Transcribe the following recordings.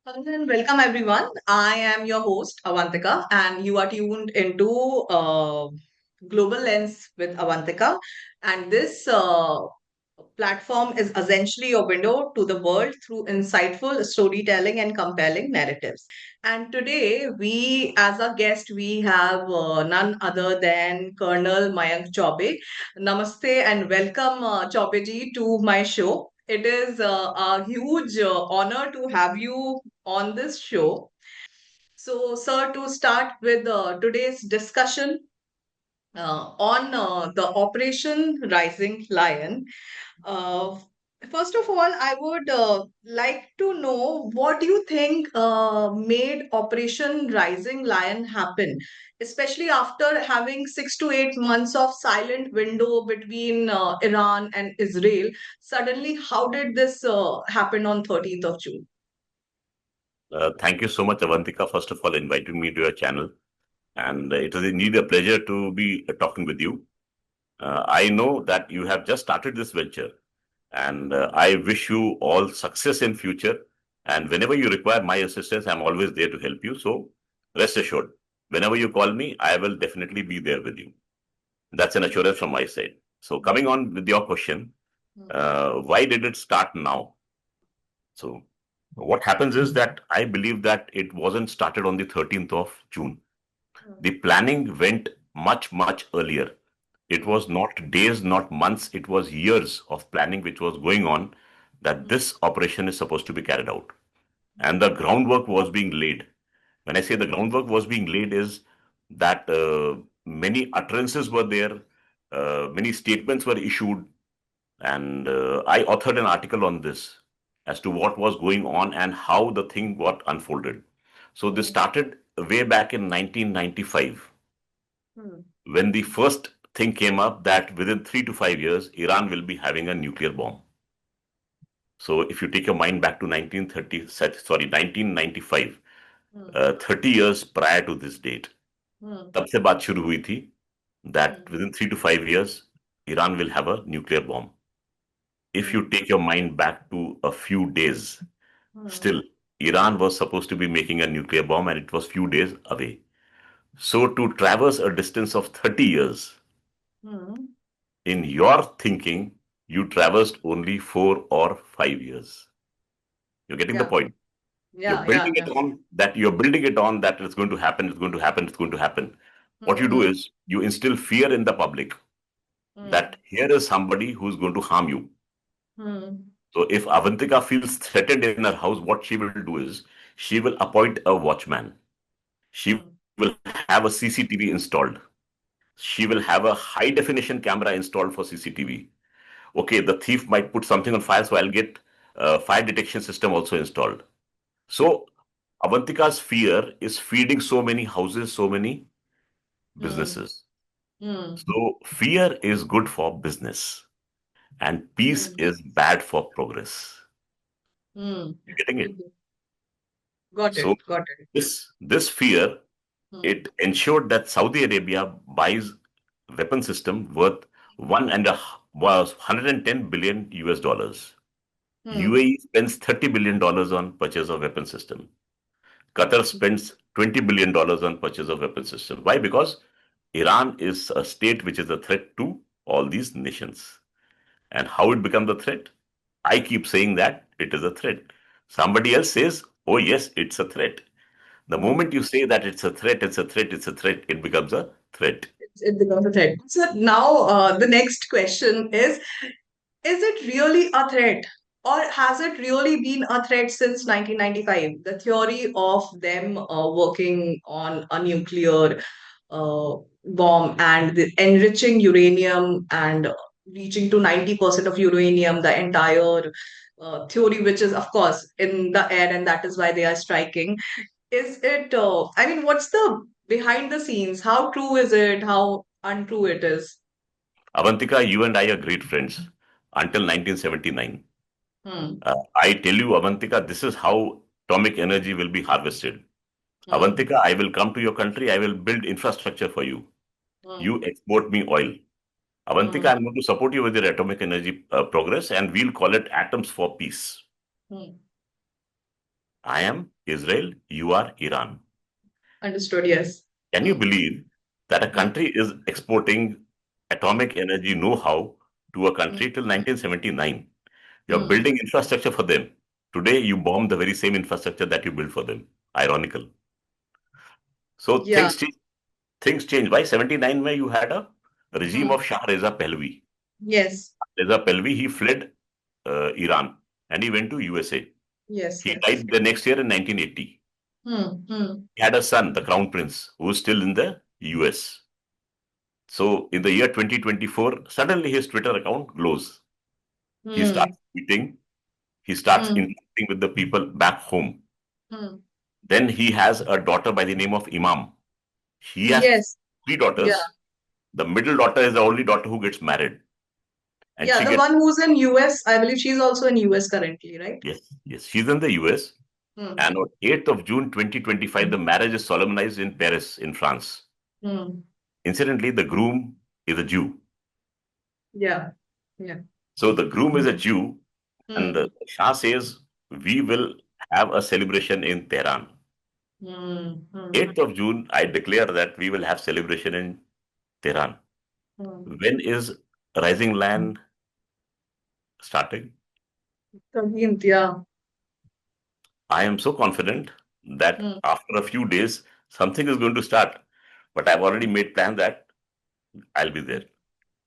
Hello and welcome everyone. I am your host Avantika, and you are tuned into Global Lens with Avantika. And this platform is essentially a window to the world through insightful storytelling and compelling narratives. And today, as a guest, we have none other than Colonel Mayank Chaubey. Namaste and welcome, Chaubey ji, to my show. It is a huge honor to have you on this show. So, sir, to start with today's discussion on the Operation Rising Lion, uh, first of all, I would like to know what do you think made Operation Rising Lion happen, especially after having 6 to 8 months of silent window between Iran and Israel. Suddenly, how did this happen on 13th of June? Thank you so much, Avantika, first of all, inviting me to your channel. And it is indeed a pleasure to be talking with you. I know that you have just started this venture, and I wish you all success in future. And whenever you require my assistance, I'm always there to help you. So rest assured, whenever you call me, I will definitely be there with you. That's an assurance from my side. So coming on with your question, Hmm, why did it start now? So what happens is that I believe that it wasn't started on the 13th of June. hmm, The planning went much, much earlier. It hmm, was not days, not months, it was years of planning which was going on that hmm, this operation is supposed to be carried out. And the groundwork was being laid. When I say the groundwork was being laid, is that many utterances were there, many statements were issued, and I authored an article on this as to what was going on and how the thing got unfolded. So this hmm, started way back in 1995 hmm, when the first thing came up that within 3 to 5 years, Iran will be having a nuclear bomb. So if you take your mind back to 1995, hmm, 30 years prior to this date, hmm, तब से बात शुरू हुई थी that hmm, within 3 to 5 years, Iran will have a nuclear bomb. If you hmm, take your mind back to a few days, hmm, still, Iran was supposed to be making a nuclear bomb and it was few days away. So to traverse a distance of 30 years, hmm. in your thinking, you traversed only 4 or 5 years. You're getting the Yeah, point. You're yeah, building yeah, it yeah. on that you're building it on that it's going to happen, it's going to happen, it's going to happen. What you do Hmm, is you instill fear in the public hmm, that here is somebody who's going to harm you. hmm, So if Avantika feels threatened in her house, what she will do is she will appoint a watchman. She will hmm, have a CCTV installed. She will have a high definition camera installed for CCTV. Okay, the thief might put something on fire, so I'll get a fire detection system also installed. So Avantika's fear is feeding so many houses, so many hmm, businesses. hmm, So fear is good for business and peace hmm, is bad for progress. hmm. You getting it? Mhm. Got So it, got it. this fear, Hmm, it ensured that Saudi Arabia buys weapon system worth one and a was 110 billion US dollars. hmm, UAE spends $30 billion on purchase of weapon system. Qatar spends $20 billion on purchase of weapon system. Why? Because Iran is a state which is a threat to all these nations. And how it becomes a threat? I keep saying that it is a threat. Somebody else says, oh yes, it's a threat. The hmm. moment you say that it's a threat, it's a threat, it's a threat, it becomes a threat. It becomes a threat. So now the next question is it really a threat? Or has it really been a threat since 1995? The theory of them working on a nuclear uh, bomb and the enriching uranium and reaching to 90% of uranium, the entire theory, which is, of course, in the air, and that is why they are striking. Is it, I mean, what's the behind the scenes? How true is it? How untrue it is? Avantika, you and I are great friends until 1979. Hmm. I tell you, Avantika, this is how atomic energy will be harvested. Hmm. Avantika, I will come to your country, I will build infrastructure for you. Hmm. You export me oil. Avantika, Hmm. I'm going to support you with your atomic energy progress, and we'll call it Atoms for Peace. Hmm. I am Israel, you are Iran. Understood. Yes. Can you Hmm. believe that a Hmm. country is exporting atomic energy know-how to a Hmm. country till 1979? You're Hmm. building infrastructure for them. Today, you bomb the very same infrastructure that you built for them. Ironical. So Yeah. things change. By 79, where you had a regime Hmm. of Shah Reza Pahlavi. Yes. Reza Pahlavi, he fled Iran and he went to USA. Yes. He Yes. died the next year in 1980. Hmm. Hmm. He had a son, the crown prince, who is still in the US. So in the year 2024, suddenly his Twitter account glows. He Hmm. starts tweeting, he starts Hmm. interacting with the people back home. Hmm. Then he has a daughter by the name of Imam. He has Yes. three Yeah. daughters. The middle daughter is the only daughter who gets married. And Yeah. she The gets, one who's in US, I believe she's also in US currently, right? yes, yes, she's in the US. Hmm. And on 8th of June 2025, the marriage is solemnized in Paris, in France. Hmm. Incidentally, the groom is a Jew. Yeah. Yeah. So the groom is a Jew, and Hmm. Shah says, we will have a celebration in Tehran. Hmm. Hmm. 8th of June, I declare that we will have celebration in Tehran. Hmm. When is Rising Land starting? 13th. Yeah. I am so confident that Hmm. after a few days, something is going to start. But I've already made plan that I'll be there.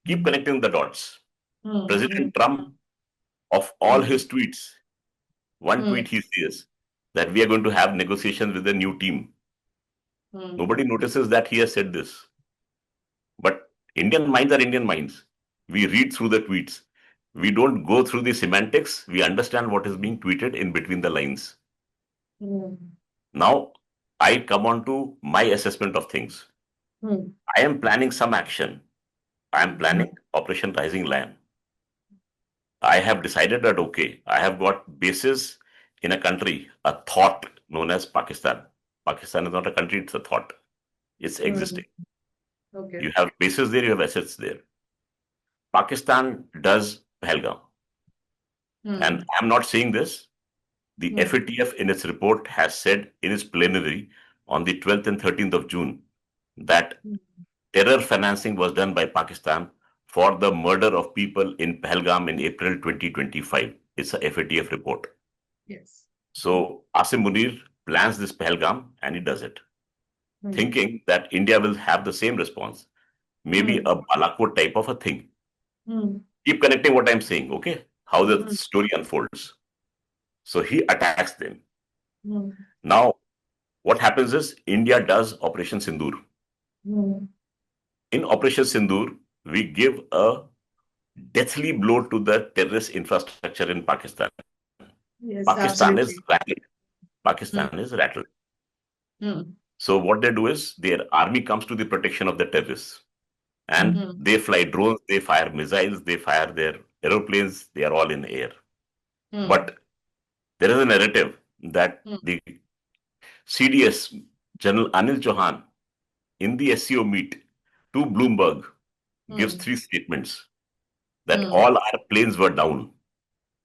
Keep connecting the dots. Hmm. Hmm. President Trump, of all Hmm. his tweets, one Hmm. tweet he says that we are going to have negotiations with a new team. Hmm. Nobody notices that he has said this. But Indian minds are Indian minds. We read through the tweets. We don't go through the semantics. We understand what is being tweeted in between the lines. Hmm. Now, I come on to my assessment of things. Hmm. I am planning some action. I am Hmm. planning Operation Rising Land. I have decided that, okay, I have got bases in a country, a thought known as Pakistan. Pakistan is not a country, it's a thought. It's Hmm. existing. Okay. You have bases there, you have assets there. Pakistan does Pahalgam. And Hmm. I'm not saying this. The Hmm. FATF in its report has said in its plenary on the 12th and 13th of June that Hmm. terror financing was done by Pakistan for the murder of people in Pahalgam in April 2025. It's a FATF report. Yes. So Asim Munir plans this Pahalgam and he does it, Hmm. thinking that India will have the same response, maybe Hmm. a Balakot type of a thing. Hmm. Keep connecting what I'm saying, okay? How the Hmm. story unfolds. So he attacks them. Hmm. Now, what happens is India does Operation Sindoor. Hmm. In Operation Sindoor, we give a deathly blow to the terrorist infrastructure in Pakistan. Yes, Pakistan is absolutely. rattled. Hmm. Pakistan is rattled. Hmm. So what they do is their army comes to the protection of the terrorists. And Hmm. they fly drones, they fire missiles, they fire their aeroplanes, they are all in air. Hmm. But there is a narrative that Hmm. the CDS, General Anil Chauhan, in the SCO meet to Bloomberg, gives Hmm. three statements that Hmm. all our planes were down.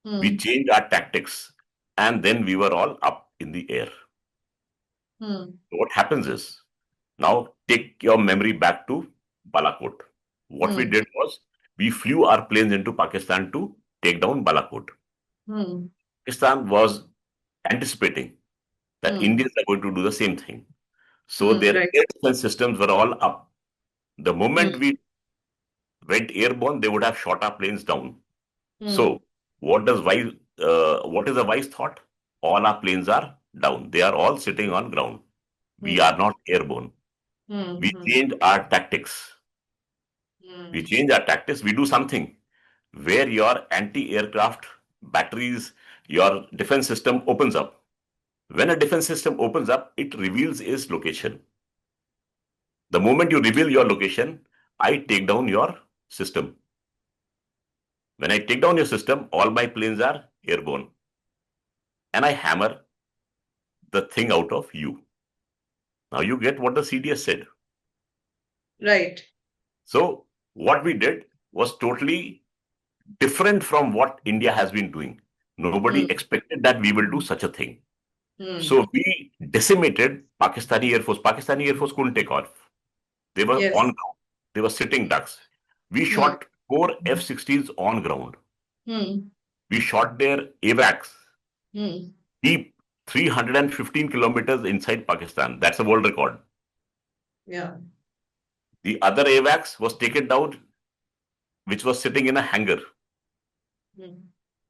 We Hmm. changed our tactics, and then we were all up in the air. Hmm. What happens is, now take your memory back to Balakot. What we Hmm. did was, we flew our planes into Pakistan to take down Balakot. Hmm. Pakistan was anticipating that Hmm. Indians are going to do the same thing. So Hmm. their Right. air defense systems were all up. The moment Hmm. we went airborne, they would have shot our planes down. Hmm. So what is a wise thought? All our planes are down. They are all sitting on ground. We Hmm. are not airborne. Hmm. We Hmm. change our tactics. We Hmm. change our tactics. We do something where your anti-aircraft batteries, your defense system opens up. When a defense system opens up, it reveals its location. The moment you reveal your location, I take down your system. When I take down your system, all my planes are airborne. And I hammer the thing out of you. Now you get what the CDS said. Right. So what we did was totally different from what India has been doing. Hmm. Nobody expected that we will do such a thing. Hmm. So we decimated Pakistani Air Force. Pakistani Air Force couldn't take off. They were on Yes. ground. They were sitting ducks. We Hmm. shot four F-16s on ground. Hmm. We shot their AVACs Hmm. deep 315 kilometers inside Pakistan. That's a world record. Yeah. The other AVACs was taken down, which was sitting in a hangar. Hmm.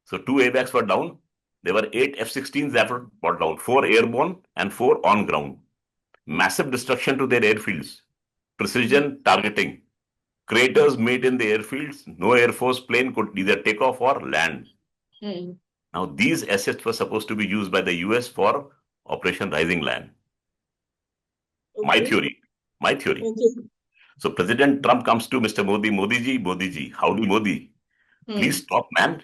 So two AVACs were down. There were eight F-16s that were brought down, four airborne and four on ground. Massive destruction to their airfields, Hmm. precision targeting, craters made in the airfields. No Air Force plane could either take off or land. Hmm. Now, these assets were supposed to be used by the US for Operation Rising Land. My Okay. theory. My theory. Okay. So President Trump comes to Mr. Modi, Modi ji, howdy Modi. Please Hmm. stop, man.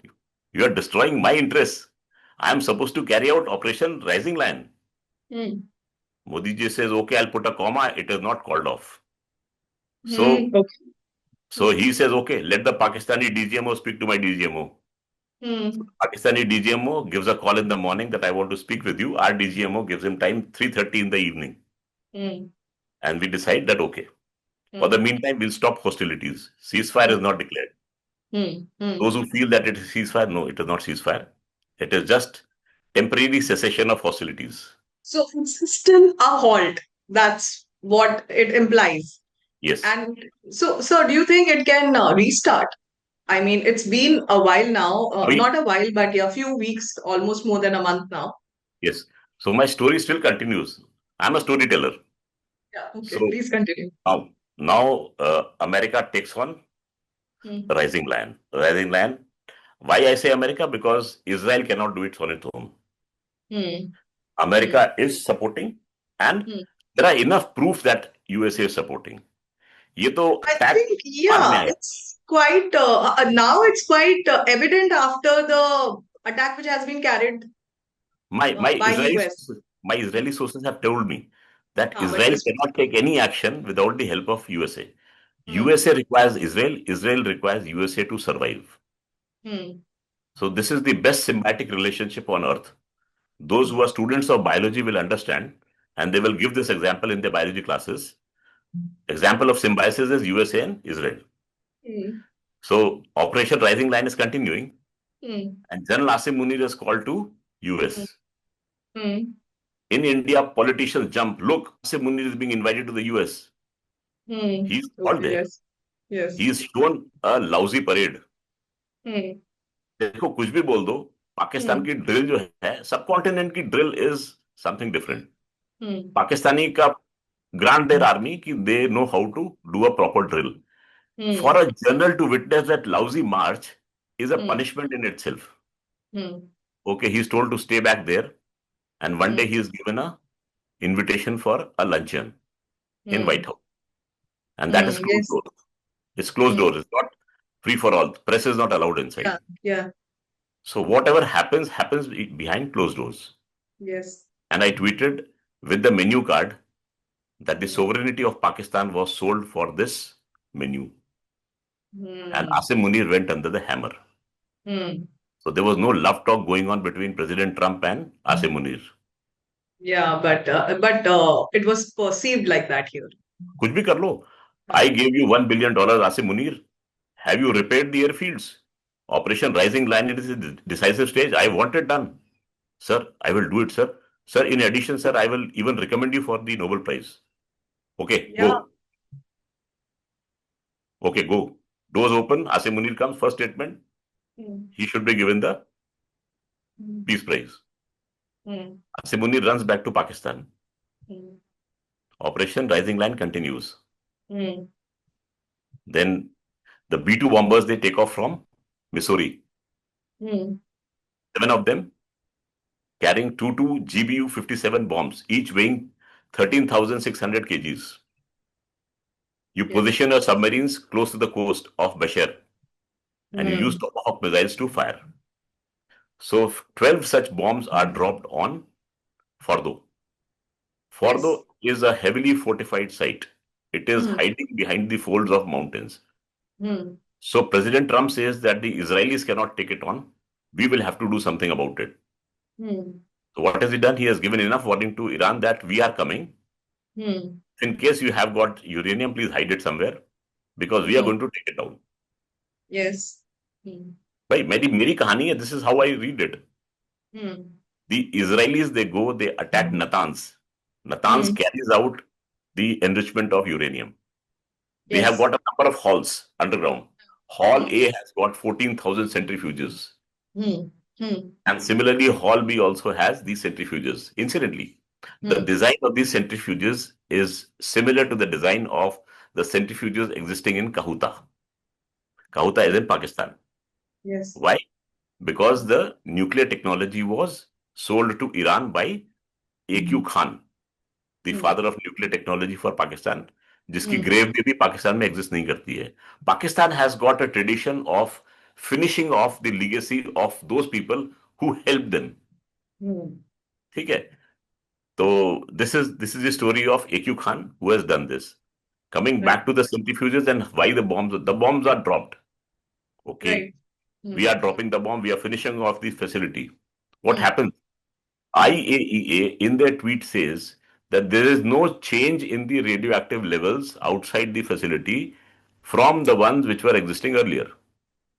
You are destroying my interests. I am supposed to carry out Operation Rising Land. Hmm. Modi ji says, okay, I'll put a comma. It is not called off. Hmm. So, Okay. so he says, okay, let the Pakistani DGMO speak to my DGMO. So Hmm. the Pakistani DGMO gives a call in the morning that I want to speak with you. Our DGMO gives him time 3:30 in the evening. Hmm. And we decide that, okay, for the Hmm. meantime, we'll stop hostilities. Ceasefire is not declared. Hmm. Hmm. Those who feel that it is ceasefire, no, it is not ceasefire. It is just temporary cessation of hostilities. So it's still a halt. That's what it implies. Yes, And so do you think it can restart? I mean, it's been a while now, we, not a while, but yeah, a few weeks, almost more than a month now. yes. So my story still continues. I'm a storyteller. Yeah. Okay. So Please continue. now America takes on Hmm. rising land. Rising land. Why I say America? Because Israel cannot do it on its own. Hmm. Hmm. America is supporting, and Hmm. there are enough proof that USA is supporting. ये तो I attack think, बाद में yeah, आया. it's quite, now it's quite evident after the attack which has been carried My my by Israeli US. sources, my Israeli sources have told me that But Israel this, cannot take any action without the help of USA. hmm. USA requires Israel. Israel requires USA to survive. Hmm. So this is the best symbiotic relationship on earth. Those who are students of biology will understand, and they will give this example in their biology classes. Example of symbiosis is USA and Israel. Hmm. So Operation Rising Line is continuing, Hmm. and General Asim Munir is called to Hmm. US. Hmm. In India, politicians jump. Look, Asim Munir is being invited to the US. Hmm. He's called Okay. there. Yes. Yes. He's shown a lousy parade. Hmm. देखो कुछ भी बोल दो, Pakistan Hmm. की drill जो है, सब continent की drill is something different. Hmm. Pakistani का grant their army ki they know how to do a proper drill. For Hmm. a general to witness that lousy march is a Hmm. punishment in itself. Hmm. Okay, he's told to stay back there, and one day Hmm. he is given a invitation for a luncheon in White Hmm. House, and that is Hmm. closed Yes. door. It's closed Hmm. door. It's not free for all. Press is not allowed inside. Yeah. Yeah. So whatever happens behind closed doors. Yes. And I tweeted with the menu card that the Hmm. sovereignty of Pakistan was sold for this menu. And Hmm. Asim Munir went under the hammer. Hmm. So there was no love talk going on between President Trump and Asim Munir. Yeah, but it was perceived like that here. कुछ भी कर लो. I हाँ. gave you $1 billion, Asim Munir. Have you repaired the airfields? Operation Rising Lion is a decisive stage. I want it done. Sir, I will do it, sir. Sir, in addition, sir, I will even recommend you for the Nobel Prize. Okay, Yeah. go. Okay, go. Doors open. Asim Munir comes. First statement. Hmm. He should be given the Hmm. Peace Prize. Hmm. Asim Munir runs back to Pakistan. Hmm. Operation Rising Lion continues. Hmm. Then the B-2 bombers, they take off from Missouri. Hmm. 7 of them carrying 22 GBU-57 bombs, each weighing 13,600 kgs. You Yes. position your submarines close to the coast of Bashar and you use Hmm. Tomahawk missiles to fire. So 12 such bombs are dropped on Fordo. Yes. Fordo is a heavily fortified site. It is Hmm. hiding behind the folds of mountains. Hmm. So President Trump says that the Israelis cannot take it on. We will have to do something about it. Hmm. So what has he done? He has given enough warning to Iran that we are coming. Hmm. In case you have got uranium, please hide it somewhere because we are Hmm. going to take it down. Yes. Hmm. भाई मेरी कहानी है. This is how I read it. Hmm. The Israelis, they go, they attack Natanz. Natanz Hmm. carries out the enrichment of uranium. They have Yes. got a number of halls underground. Hall Hmm. A has got 14,000 centrifuges. Hmm. Hmm. And similarly, Hall B also has these centrifuges. Incidentally, the Hmm. design of these centrifuges is similar to the design of the centrifuges existing in Kahuta. Kahuta is in Pakistan. Yes. Why? Because the nuclear technology was sold to Iran by A.Q. Khan, the Hmm. father of nuclear technology for Pakistan, जिसकी Hmm. Grave भी पाकिस्तान में exist नहीं करती है. Pakistan has got a tradition of finishing of the legacy of those people who help them. Hmm. ठीक है. तो this is the story of AQ Khan who has done this. Coming Right. back to the centrifuges and why the bombs are dropped. Okay, Right. we Hmm. are dropping the bomb, we are finishing off the facility. What Hmm. happens? Hmm. IAEA in their tweet says that there is no change in the radioactive levels outside the facility from the ones which were existing earlier.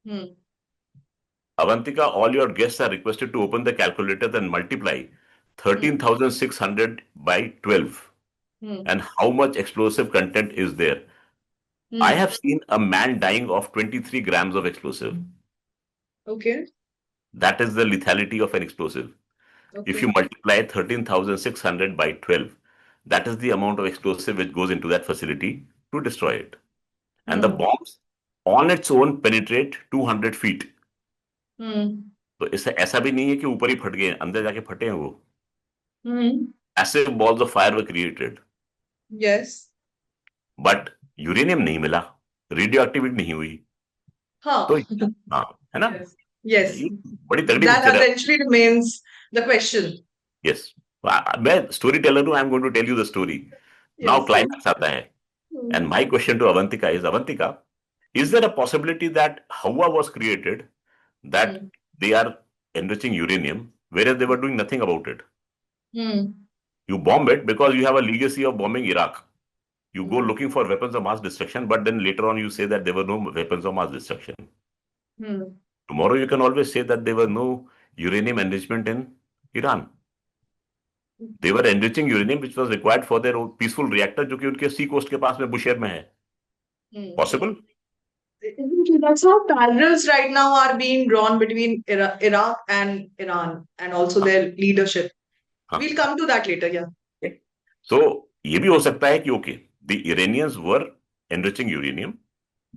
Hmm. Avantika, all your guests are requested to open the calculators and multiply Hmm. 13,600 by 12 Hmm. and how much explosive content is there. I Hmm. have seen a man dying of 23 grams of explosive. Okay. That is the lethality of an explosive. If you Okay. multiply 13,600 by 12, that is the amount of explosive which goes into that facility to destroy it. And the Hmm. bombs on its own penetrate 200 feet. Hmm. तो इससे ऐसा भी नहीं है कि ऊपर ही फट गए, अंदर जाके फटे हैं वो. Hmm. Massive balls of fire were created. Yes. But uranium नहीं मिला, रेडियो एक्टिविटी नहीं हुई. Huh. तो हाँ, है ना. Yes. Yes. ये बड़ी तगड़ी That पिक्चर है. eventually remains the question. Yes. मैं स्टोरी टेलर हूं. I am going to tell you the story. Now Yes. Climax आता है. Hmm. And my question to Avantika is, Avantika, is there a possibility that Hawa was created that Hmm. they are enriching uranium whereas they were doing nothing about it? Hmm. You bomb it because you have a legacy of bombing Iraq. You go Hmm. looking for weapons of mass destruction, but then later on you say that there were no weapons of mass destruction. Hmm. Tomorrow you can always say that there were no uranium enrichment in Iran. They were enriching uranium which was required for their own peaceful reactor, जो कि उनके सी coast के पास में Bushehr में है. Hmm. Possible? That's how parallels right now are being drawn between Iraq and Iran and also हाँ. their leadership. हाँ. We'll come to that later, yeah. So ये भी हो सकता है कि okay, the Iranians were enriching uranium.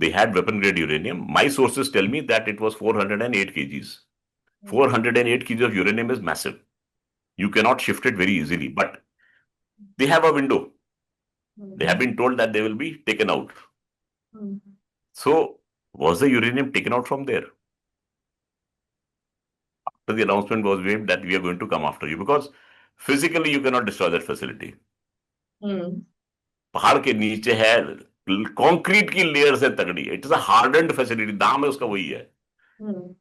They had weapon grade uranium. My sources tell me that it was 408 kgs. Hmm. 408 kgs of uranium is massive. You cannot shift it very easily, but they have a window. They have Hmm. been told that they will be taken out. Hmm. So was the uranium taken out from there? After the announcement was made that we are going to come after you because physically you cannot destroy that facility. Hmm. पहाड़ के नीचे है, concrete की layer से तगड़ी. It is a hardened facility, नाम है उसका वही है. Hmm.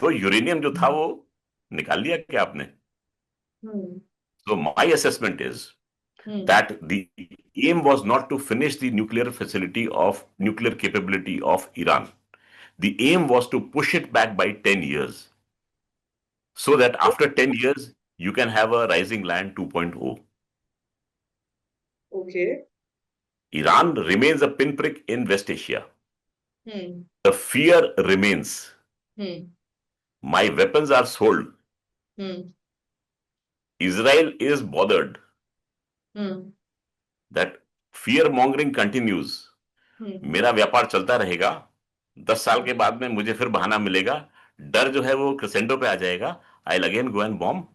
तो यूरेनियम जो था वो निकाल लिया क्या आपने? Hmm. So my assessment is Hmm. that the aim was not to finish the nuclear facility of nuclear capability of Iran. The aim was to push it back by 10 years so that after 10 years you can have a rising land 2.0. Okay. Iran remains a pinprick in West Asia. Hmm. The fear remains. Hmm. My weapons are sold. Hmm. Israel is bothered. Hmm. That fear mongering continues. Hmm. मेरा व्यापार चलता रहेगा. 10 साल के Hmm. बाद में मुझे फिर बहाना मिलेगा. डर जो है वो क्रेसेंडो पे आ जाएगा. I again go and bomb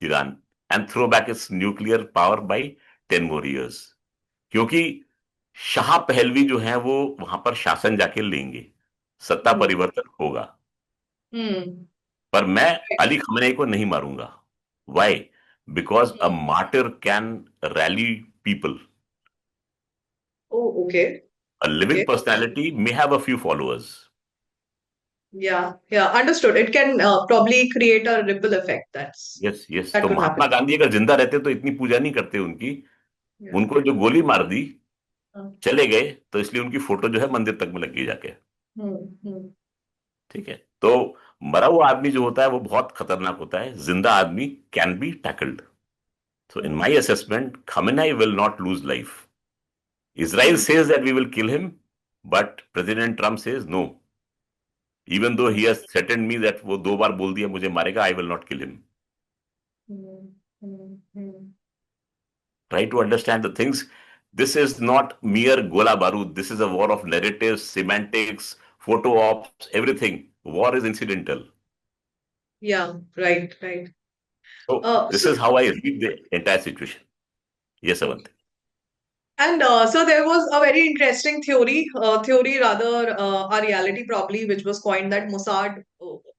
Iran and throw back its nuclear power by 10 more years. क्योंकि शाह पहलवी जो है वो वहां पर शासन जाके लेंगे. सत्ता Hmm. परिवर्तन होगा. Hmm. पर मैं अली खamenei को नहीं मारूंगा. Why? Because a Hmm. Martyr can rally people. Oh, okay. A living Okay. personality may have a few followers. Yeah, yeah, understood. It can probably create a ripple effect. Yes yes, That तो could Mahatma happen. Gandhi अगर जिंदा रहते तो इतनी पूजा नहीं करते उनकी। Yeah. उनको जो गोली मार दी, Uh, चले गए, तो इसलिए उनकी फोटो जो है मंदिर तक में लगी जाके। hmm. ठीक है। तो मरा हुआ आदमी जो होता है वो बहुत खतरनाक होता है, जिंदा आदमी can be tackled. So in my Hmm. assessment, Khamenei will not lose life. Israel Hmm. says that we will kill him, but President Trump says no. Even though he has threatened me that वो 2 बार बोल दिया मुझे मारेगा, I will not kill him. Hmm. Hmm. Try to understand the things. This is not mere gola barud. This is a war of narratives, semantics, photo ops, everything. War is incidental. Yeah, right, right. So this So is how I read the entire situation. Yes, Avanti. And so there was a very interesting theory rather, a reality probably, which was coined that Mossad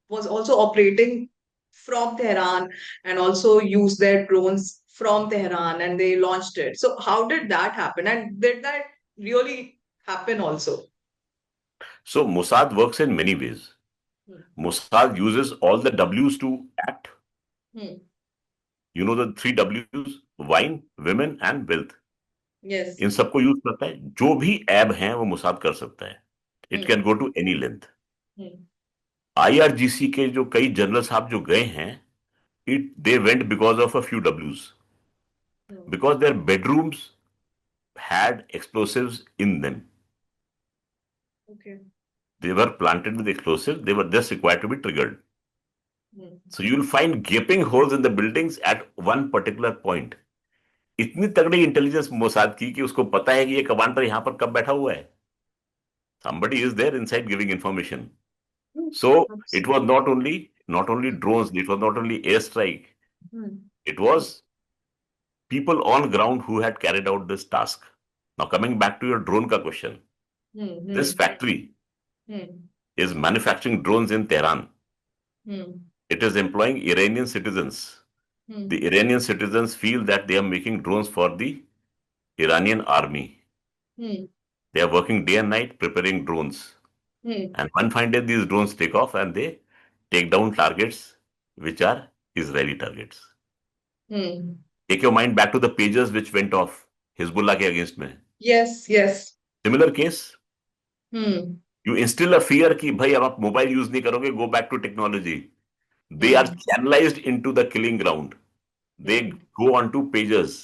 was also operating from Tehran and also used their drones from Tehran and they launched it. So how did that happen? And did that really happen also? So Mossad works in many ways. Hmm. Mossad uses all the W's to act. Hmm. You know the 3 W's: wine, women and wealth. Yes. इन सबको use करता है, जो भी ऐब हैं वो Mossad कर सकता है। It Hmm. Can go to any length. Hmm. IRGC के जो कई जनरल साहब जो गए हैं, it they went because of a few डब्ल्यूज, Hmm. Because their bedrooms had explosives in them. Okay. They were planted with explosives. They were just required to be triggered. Hmm. So you'll find gaping holes in the buildings at one particular point. इतनी तगड़ी intelligence Mossad की कि उसको पता है कि ये commander यहां पर कब बैठा हुआ है। Somebody is there inside giving information. Hmm. So it was Absolutely. not only drones, it was not only airstrike, Hmm. it was people on ground who had carried out this task. Now coming back to your drone ka question, Hmm. this Hmm. factory Hmm. is manufacturing drones in Tehran. Hmm. It is employing Iranian citizens. The Hmm. Iranian citizens feel that they are making drones for the Iranian army. Hmm. They are working day and night preparing drones. Hmm. And one fine day, these drones take off and they take down targets which are Israeli targets. Hmm. Take your mind back to the pages which went off Hezbollah ke against mein. Yes, yes. Similar case, Hmm. you instill a fear कि भाई अब आप mobile use नहीं करोगे, go back to technology. They are Hmm. channelized into the killing ground. They Hmm. go on to pages.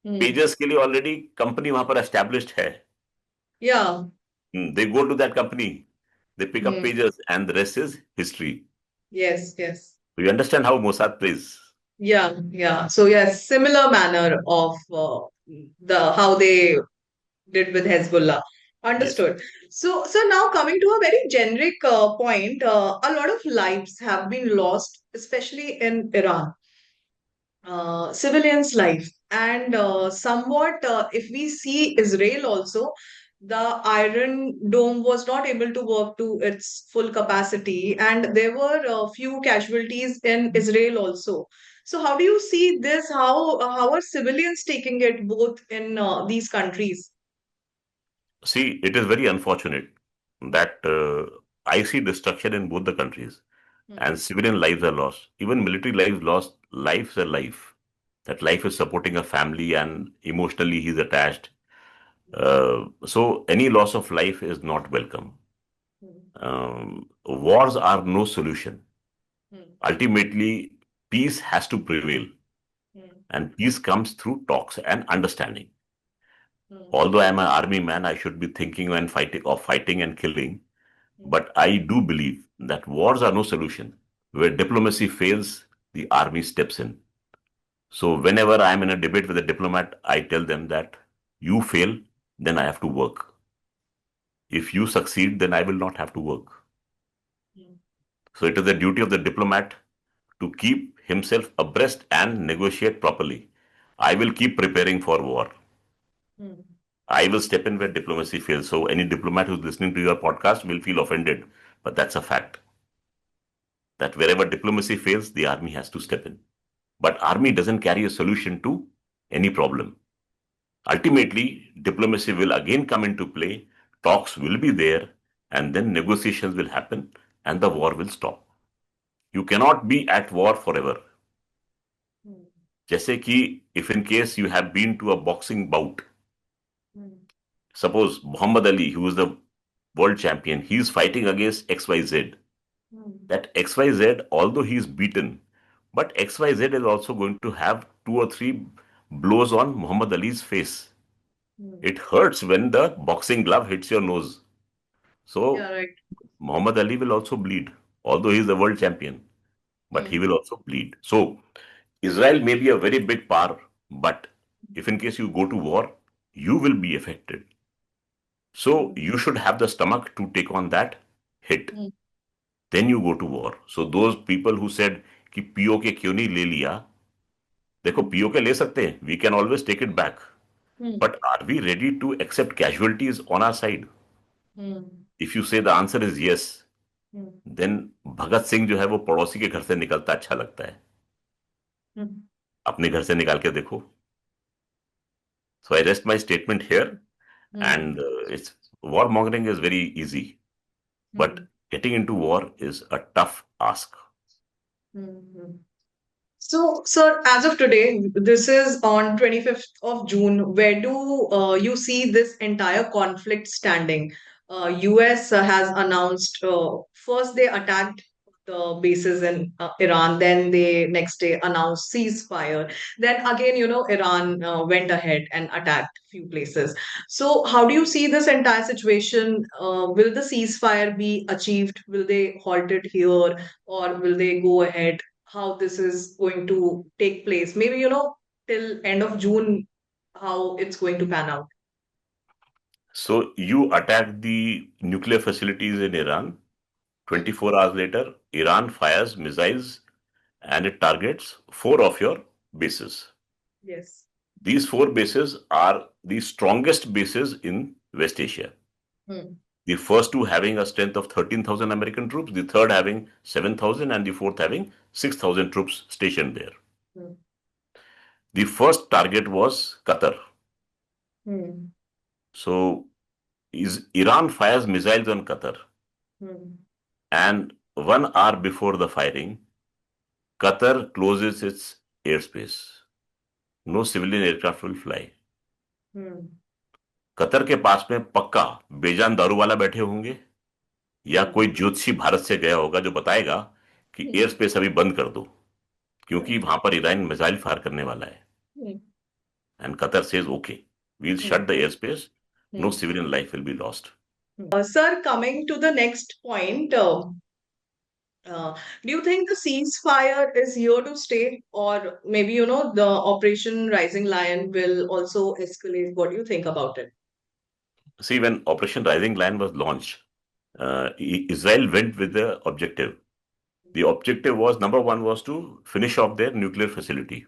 Hmm. Pages के लिए already company वहां पर established है. Yeah. They go to that company, they pick up Hmm. pages, and the rest is history. Yes, yes. So you understand how Mossad plays. Yeah, yeah. So yes, similar manner of the how they did with Hezbollah. Yes. Understood. So now coming to a very generic point, a lot of lives have been lost, especially in Iran. Civilians' life. And somewhat, if we see Israel also, the Iron Dome was not able to work to its full capacity, and there were a few casualties in Israel also. So, how do you see this? How are civilians taking it both in these countries? See, it is very unfortunate that I see destruction in both the countries Hmm. and civilian lives are lost. Even military lives lost, life's a life. That life is supporting a family and emotionally he's attached. So any loss of life is not welcome. Hmm. Wars are no solution. Hmm. Ultimately, peace has to prevail, Hmm. and peace comes through talks and understanding. Hmm. Although I'm an army man, I should be thinking when fighting and killing. Hmm. But I do believe that wars are no solution. Where diplomacy fails, the army steps in. So whenever I'm in a debate with a diplomat, I tell them that you fail, then I have to work. If you succeed, then I will not have to work. Hmm. So it is the duty of the diplomat to keep himself abreast and negotiate properly. I will keep preparing for war. Hmm. I will step in where diplomacy fails. So any diplomat who's listening to your podcast will feel offended, but that's a fact. That wherever diplomacy fails, the army has to step in. But army doesn't carry a solution to any problem. Ultimately, diplomacy will again come into play, talks will be there, and then negotiations will happen, and the war will stop. You cannot be at war forever. Hmm. जैसे कि if in case you have been to a boxing bout, Hmm. suppose Muhammad Ali, who is the world champion, he is fighting against XYZ. Hmm. That XYZ, although he is beaten, but XYZ is also going to have two or three blows on Muhammad Ali's face. Hmm. It hurts when the boxing glove hits your nose. Yeah, So right. Muhammad Ali will also bleed, although he is the world champion, but he Hmm. will also bleed. So Israel may be a very big power, but if in case you go to war, you will be affected. So Hmm. you should have the stomach to take on that hit. Hmm. Then you go to war. So those people who said कि PO के क्यों नहीं ले लिया, देखो Hmm. PO के ले सकते हैं, we can always take it back. Hmm. But are we ready to accept casualties on our side? Hmm. If you say the answer is yes, Hmm. then Bhagat Singh जो है वो पड़ोसी के घर से निकलता अच्छा लगता है. Hmm. अपने घर से निकाल के देखो. So I rest my statement here, Hmm. and it's warmongering is very easy, but Hmm. getting into war is a tough ask. Hmm. So, sir, as of today, this is on 25th of June. Where do you see this entire conflict standing? US has announced first they attacked the bases in Iran, then they next day announced ceasefire. Then again, Iran went ahead and attacked few places. So, how do you see this entire situation? Will the ceasefire be achieved? Will they halt it here, or will they go ahead? How this is going to take place. Maybe, till end of June, how it's going to pan out. So you attack the nuclear facilities in Iran. Hmm. 24 hours later, Iran fires missiles and it targets four of your bases. Yes. These four bases are the strongest bases in West Asia. Hmm. The first two having a strength of 13,000 American troops, the third having 7,000, and the fourth having 6,000 troops stationed there. Hmm. The first target was Qatar. Hmm. So Iran fires missiles on Qatar, Hmm. and 1 hour before the firing, Qatar closes its airspace. No civilian aircraft will fly. Hmm. Qatar के पास में पक्का बेजान दारू वाला बैठे होंगे या Hmm. कोई ज्योतिषी भारत से गया होगा जो बताएगा कि Hmm. एयर स्पेस अभी बंद कर दो क्योंकि वहां पर ईरान मिसाइल फायर करने वाला है. Hmm. And Qatar says okay, we'll Hmm. Shut the air space, no Hmm. Civilian life will be lost. Sir, coming to the next point, uh, do you think the ceasefire is here to stay, or maybe the Operation Rising Lion will also escalate? What do you think about it? See, when Operation Rising Lion was launched, Israel went with the objective. The objective was number one was to finish off their nuclear facility.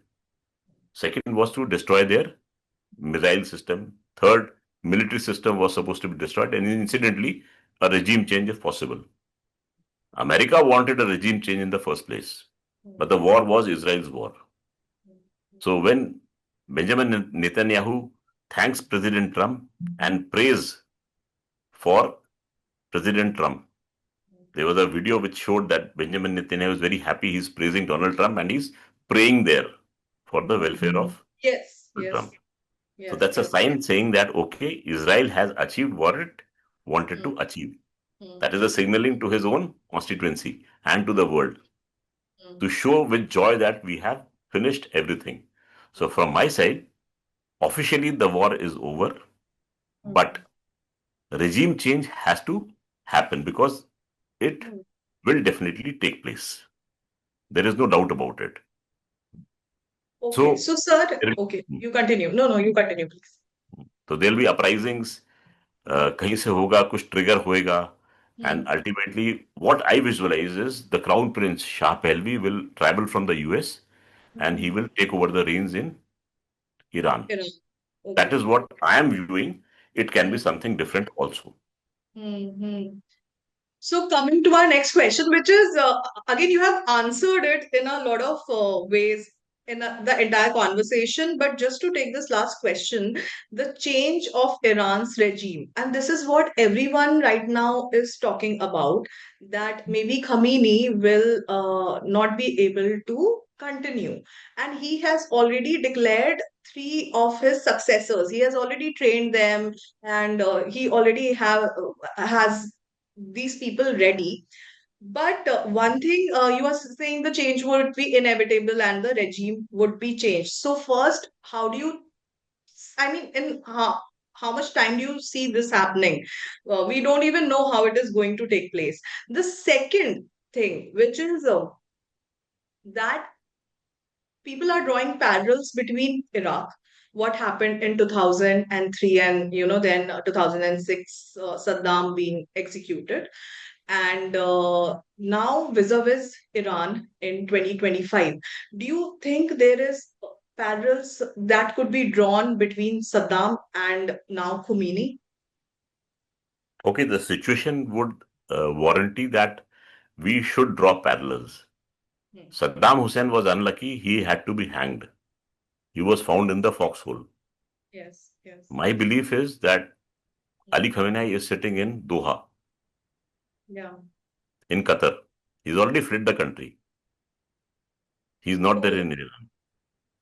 Second was to destroy their missile system. Third, military system was supposed to be destroyed, and incidentally, a regime change if possible. America wanted a regime change in the first place, but the war was Israel's war. So when Benjamin Netanyahu thanks President Trump and prays for President Trump, there was a video which showed that Benjamin Netanyahu is very happy. He's praising Donald Trump and he's praying there for the welfare of Yes, Trump. yes, So yes, that's a yes. sign saying that, okay, Israel has achieved what it wanted Hmm. to achieve. Hmm. That is a signaling to his own constituency and to the world Hmm. to show with joy that we have finished everything. So, from my side, officially the war is over, but Hmm. regime change has to happen because it Hmm. will definitely take place. There is no doubt about it. Okay, So, so sir, there- okay, you continue. No, no, you continue, please. so there will be uprisings. कहीं से होगा कुछ trigger होएगा. Hmm. And ultimately, what I visualize is the Crown Prince Shah Pahlavi will travel from the US and he Hmm. will take over the reins in Iran. Iran. That Okay. is what I am viewing. It can be Hmm. something different also. Hmm. So coming to our next question, which is again you have answered it in a lot of ways in the entire conversation. But just to take this last question, the change of Iran's regime, and this is what everyone right now is talking about, that maybe Khamenei will not be able to continue. And he has already declared three of his successors. He has already trained them, and he already has these people ready. But one thing, you are saying the change would be inevitable and the regime would be changed. So first, how do you, I mean, in how much time do you see this happening? We don't even know how it is going to take place. The second thing, which is that people are drawing parallels between Iraq, what happened in 2003, and then 2006, Saddam being executed, and now vis-a-vis Iran in 2025. Do you think there is parallels that could be drawn between Saddam and now Khomeini? Okay, the situation would warranty that we should draw parallels. Hmm. Saddam Hussein was unlucky, he had to be hanged. He was found in the foxhole. Yes, yes. My belief is that Hmm. Ali Khamenei is sitting in Doha, Yeah. in Qatar. He's already fled the country. He's not there Oh, in Iran.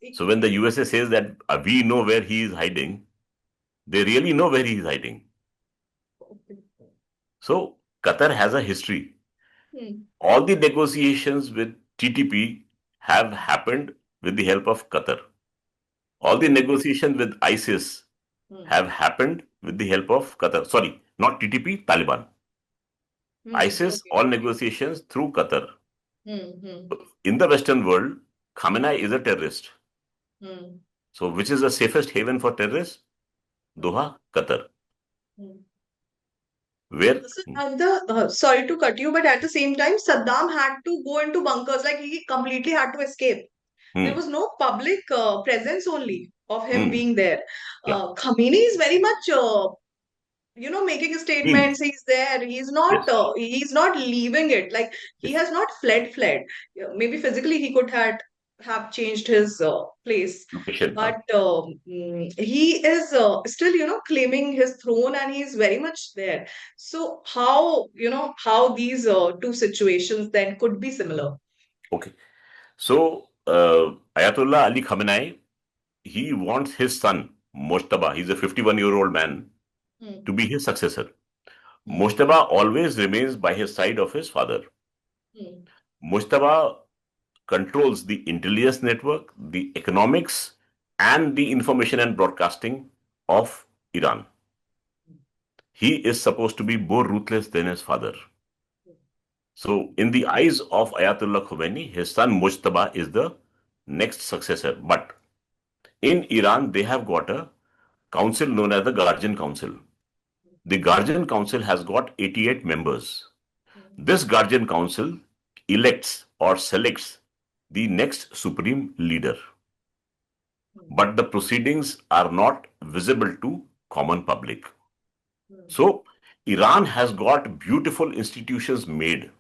it- So when the USA says that we know where he is hiding, they really know where he is hiding. okay. So Qatar has a history. Hmm. All the negotiations with TTP have happened with the help of Qatar. All the Okay. negotiations with ISIS Hmm. have happened with the help of Qatar. Sorry, not TTP, Taliban. Hmm. ISIS, Okay. all negotiations through Qatar. Hmm. Hmm. In the Western world, Khamenei is a terrorist. Hmm. So, which is the safest haven for terrorists? Hmm. Doha, Qatar. Hmm. Where? So, sorry to cut you, but at the same time, Saddam had to go into bunkers. Like he completely had to escape. There Hmm, was no public presence only of him hmm, being there. yeah. Khamenei is very much, making Hmm, statements. He's there. yes. He's not leaving it. Like he Yes. has not fled. Yeah, maybe physically he could have changed his place, Location. but he is still, claiming his throne, and he's very much there. So how these two situations then could be similar? Okay. So, Ayatollah Ali Khamenei, he wants his son, Mojtaba, he's a 51-year-old man, Hmm. to be his successor. Hmm. Mojtaba always remains by his side of his father. Hmm. Mojtaba controls the intelligence network, the economics, and the information and broadcasting of Iran. He is supposed to be more ruthless than his father. So, in the eyes of Ayatollah Khomeini, his son Mujtaba is the next successor. But in Iran, they have got a council known as the Guardian Council. The Guardian Council has got 88 members. Hmm. This Guardian Council elects or selects the next supreme leader. Hmm. But the proceedings are not visible to common public. Hmm. So, Iran has got beautiful institutions made.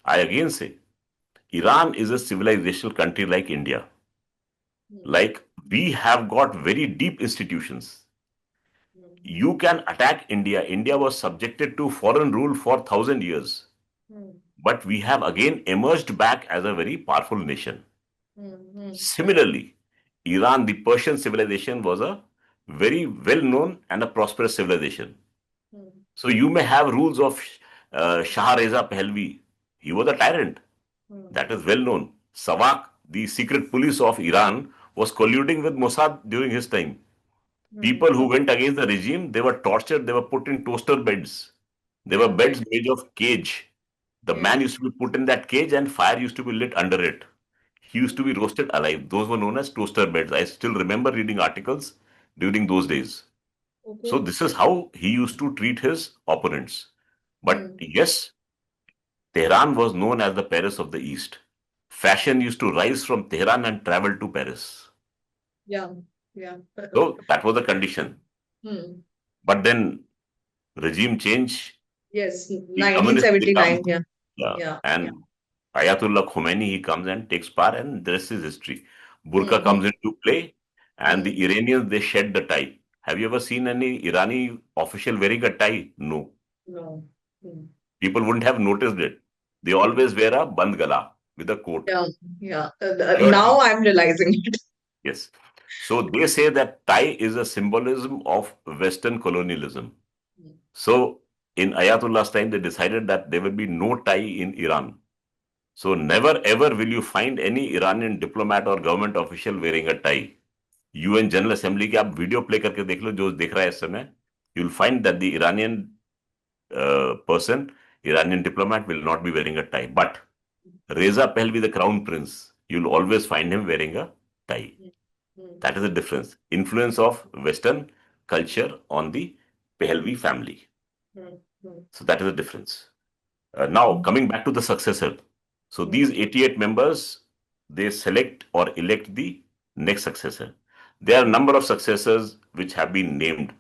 I again say, Iran is a civilizational country like India. Hmm. Like we have got very deep institutions. Hmm. You can attack India. India was subjected to foreign rule for 1,000 years. Hmm. But we have again emerged back as a very powerful nation. Hmm. Hmm. Similarly, Iran, the Persian civilization was a very well known and a prosperous civilization. Hmm. So you may have rules of Shah Reza Pahlavi. He was a tyrant. Hmm. That is well known. Savak, the secret police of Iran, was colluding with Mossad during his time. Hmm. People who went against the regime, they were tortured, they were put in toaster beds. They were Yeah. beds made of cage. The man Yes. used to be put in that cage and fire used to be lit under it. He used to Hmm. be roasted alive. Those were known as toaster beds. I still remember reading articles during those days. So Okay. this is how he used to treat his opponents. But Hmm. yes, Tehran was known as the Paris of the East. Fashion used to rise from Tehran and travel to Paris. Yeah. Yeah. So that was the condition. Hmm. But then regime change, Yes. the communists they come, 1979. Yeah. yeah, Yeah. Yeah. and Ayatollah Khomeini he comes and takes power, and the rest is history. Burqa Mm-hmm. comes into play, and the Iranians, they shed the tie. Have you ever seen any Irani official wearing a tie? No. No. Mm. People wouldn't have noticed it. They always wear a band gala with a coat. Yeah, yeah. Shirt. Now I'm realizing it. Yes. So they say that tie is a symbolism of Western colonialism. So in Ayatullah's time, they decided that there will be no tie in Iran. So never ever will you find any Iranian diplomat or government official wearing a tie. UN General Assembly के आप video play करके देख लो जो दिख रहा है इस समय. You'll find that the Iranian person, Iranian diplomat will not be wearing a tie. But Reza Pahlavi, the crown prince, you'll always find him wearing a tie. Mm. That is the difference. Influence of Western culture on the Pahlavi family. Mm. Mm. So that is the difference. Now, coming back to the successor. So Mm. these 88 members, they select or elect the next successor. There are a number of successors which have been named,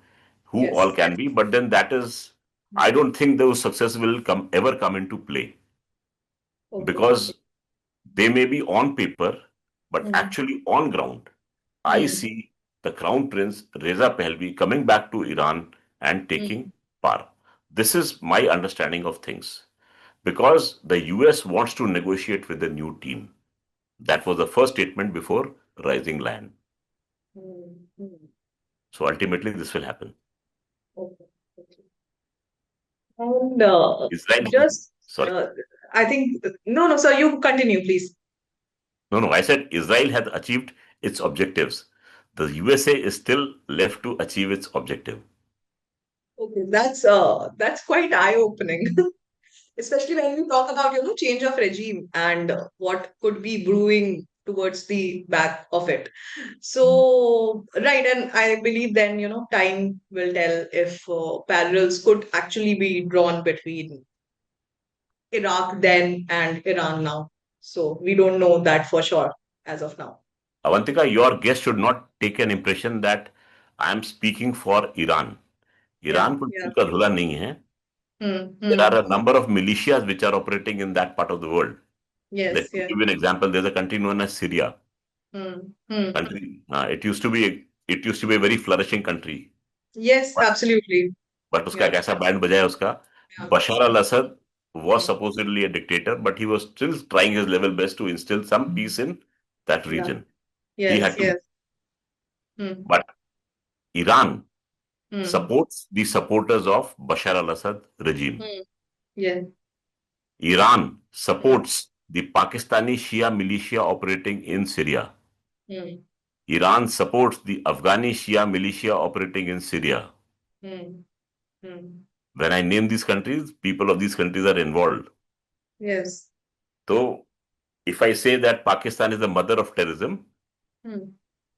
who all Yes. can be, but then that is, I Mm. don't think those successors will ever come into play Okay. because they may be on paper, but Mm. actually on ground. I Mm. see the Crown Prince Reza Pahlavi coming back to Iran and taking Mm. power. This is my understanding of things because the US wants to negotiate with the new team. That was the first statement before Rising Lion. Mm. Mm. So ultimately, this will happen. Okay. Okay. And Israel, just, sorry, uh, I think, no, no, sir, you continue, please. no, I said Israel has achieved its objectives. The USA is still left to achieve its objective. Okay, that's quite eye-opening, especially when we talk about, change of regime and what could be brewing towards the back of it. So, right, and I believe then, time will tell if parallels could actually be drawn between Iraq then and Iran now. So we don't know that for sure as of now. Avantika, your guest should not take an impression that I am speaking for Iran. Yeah, Iran कोई yeah. दिल का धुला नहीं है. Hmm, There are hmm. a number of militias which are operating in that part of the world. Let Yes, me yeah. give you an example. There's a country known as Syria. Hmm, hmm. Country, it used to be a very flourishing country. Yes, But absolutely. but उसका Yeah, एक ऐसा band बजा है उसका. yeah. Bashar al-Assad was Hmm. supposedly a dictator, but he was still trying his level best to instill some peace in that Yeah. region. He Yes, had to. yes. Hmm, But Iran hmm. supports the supporters of Bashar al-Assad regime. Hmm. Yeah. Iran Hmm, supports the Pakistani Shia militia operating in Syria. hmm. Iran supports the Afghani Shia militia operating in Syria. Hmm. Hmm. When I name these countries, people of these countries are involved. Yes. So, if I say that Pakistan is the mother of terrorism, Hmm.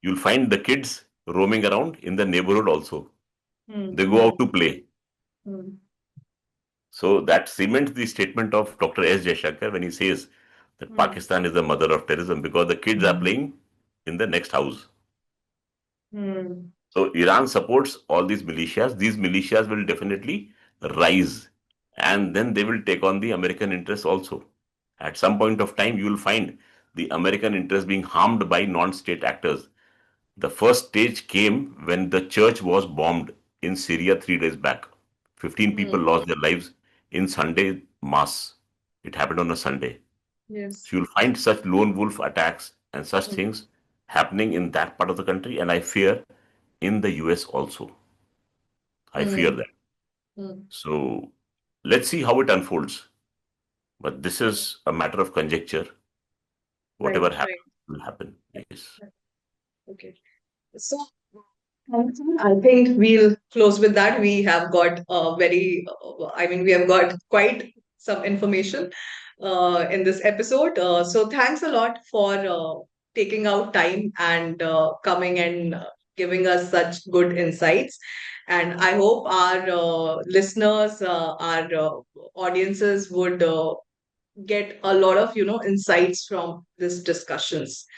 you'll find the kids roaming around in the neighborhood also. Hmm. They go Hmm. out to play. Hmm. So, that cements the statement of Dr. S. Jaishankar when he says that Hmm. Pakistan is the mother of terrorism because the kids are playing in the next house. Hmm. So Iran supports all these militias. These militias will definitely rise and then they will take on the American interests also. At some point of time, you will find the American interests being harmed by non-state actors. The first stage came when the church was bombed in Syria 3 days back. 15 people Hmm. lost their lives in Sunday mass. It happened on a Sunday. Yes. So you'll find such lone wolf attacks and such Hmm. things happening in that part of the country, and I fear in the US also. I fear Hmm. that. Hmm. So let's see how it unfolds. But this is a matter of conjecture. Whatever Right, happens right. will happen. Yes. Okay. So, I think we'll close with that. We have got I mean, we have got quite some information in this episode. So, thanks a lot for taking out time and coming and giving us such good insights. And I hope our listeners, our audiences would get a lot of, insights from this discussions.